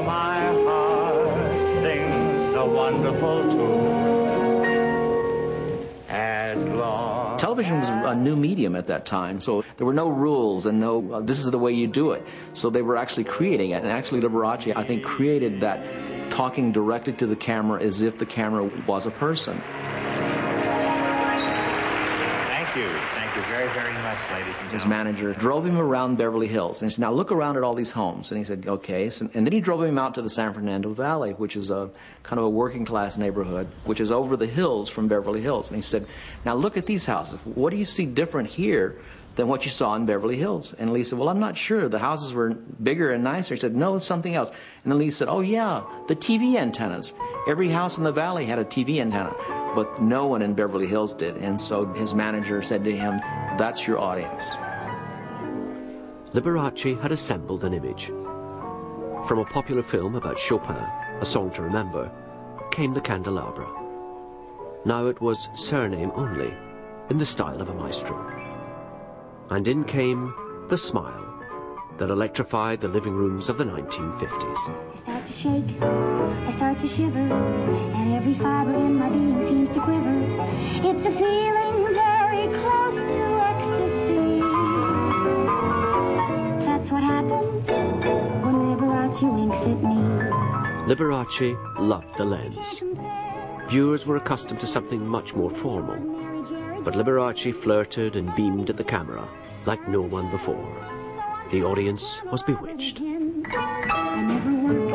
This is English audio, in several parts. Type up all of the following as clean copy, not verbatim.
how my heart sings a wonderful tune. As long Television was a new medium at that time, so there were no rules and no, this is the way you do it. So they were actually creating it, and actually Liberace, I think, created that talking directly to the camera as if the camera was a person. Thank you very, very much, ladies and gentlemen. His manager drove him around Beverly Hills, and he said, now look around at all these homes. And he said, okay. So, and then he drove him out to the San Fernando Valley, which is a kind of a working class neighborhood, which is over the hills from Beverly Hills. And he said, now look at these houses. What do you see different here than what you saw in Beverly Hills? And Lee said, well, I'm not sure. The houses were bigger and nicer. He said, no, it's something else. And then Lee said, oh yeah, the TV antennas. Every house in the valley had a TV antenna, but no one in Beverly Hills did. And so his manager said to him, that's your audience. Liberace had assembled an image. From a popular film about Chopin, A Song to Remember, came the candelabra. Now it was surname only, in the style of a maestro. And in came the smile that electrified the living rooms of the 1950s. I start to shake, I start to shiver, and every fiber in my being seems to quiver. It's a feeling very close to ecstasy. That's what happens when Liberace winks at me. Liberace loved the lens. Viewers were accustomed to something much more formal, but Liberace flirted and beamed at the camera like no one before. The audience was bewitched. I never worked,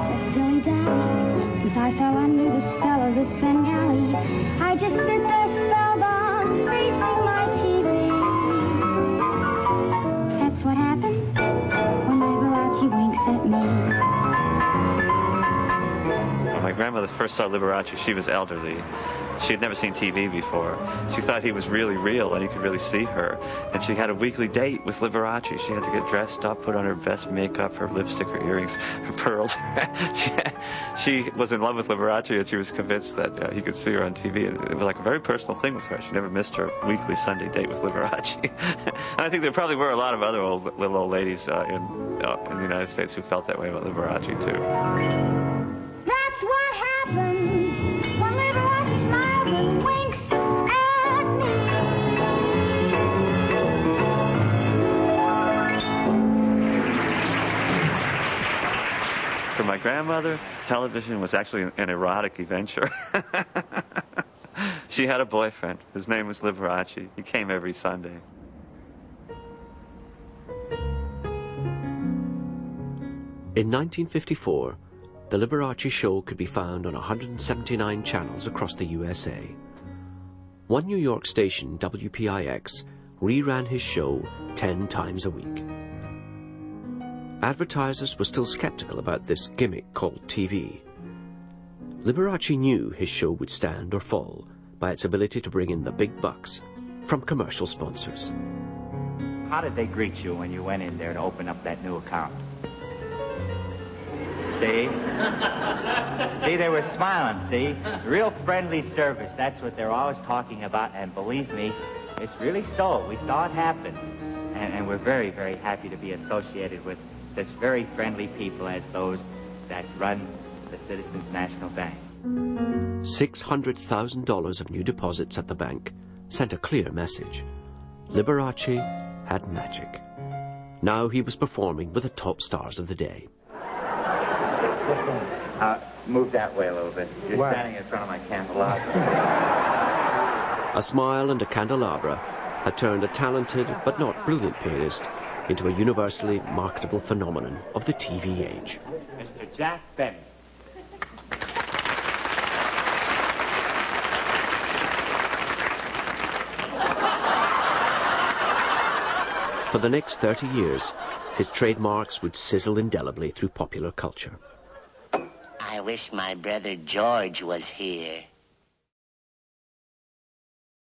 just dilly-dally. Since I fell under the spell of this Svengali, I just sit there spellbound, facing my TV. That's what happens when Liberace winks at me. When my grandmother first saw Liberace, she was elderly. She had never seen TV before. She thought he was really real and he could really see her. And she had a weekly date with Liberace. She had to get dressed up, put on her best makeup, her lipstick, her earrings, her pearls. She was in love with Liberace, and she was convinced that he could see her on TV. It was like a very personal thing with her. She never missed her weekly Sunday date with Liberace. And I think there probably were a lot of other little old ladies in the United States who felt that way about Liberace too. That's what happens when Liberace smiles and winks at me. For my grandmother, television was actually an erotic adventure. She had a boyfriend. His name was Liberace. He came every Sunday. In 1954, the Liberace show could be found on 179 channels across the USA. One New York station, WPIX, reran his show 10 times a week. Advertisers were still skeptical about this gimmick called TV. Liberace knew his show would stand or fall by its ability to bring in the big bucks from commercial sponsors. How did they greet you when you went in there to open up that new account? See? See, they were smiling, see? Real friendly service, that's what they're always talking about, and believe me, it's really so. We saw it happen, and we're very, very happy to be associated with such very friendly people as those that run the Citizens National Bank. $600,000 of new deposits at the bank sent a clear message. Liberace had magic. Now he was performing with the top stars of the day. Move that way a little bit. You're standing in front of my candelabra. A smile and a candelabra had turned a talented but not brilliant pianist into a universally marketable phenomenon of the TV age. Mr. Jack Benny. For the next 30 years, his trademarks would sizzle indelibly through popular culture. I wish my brother George was here.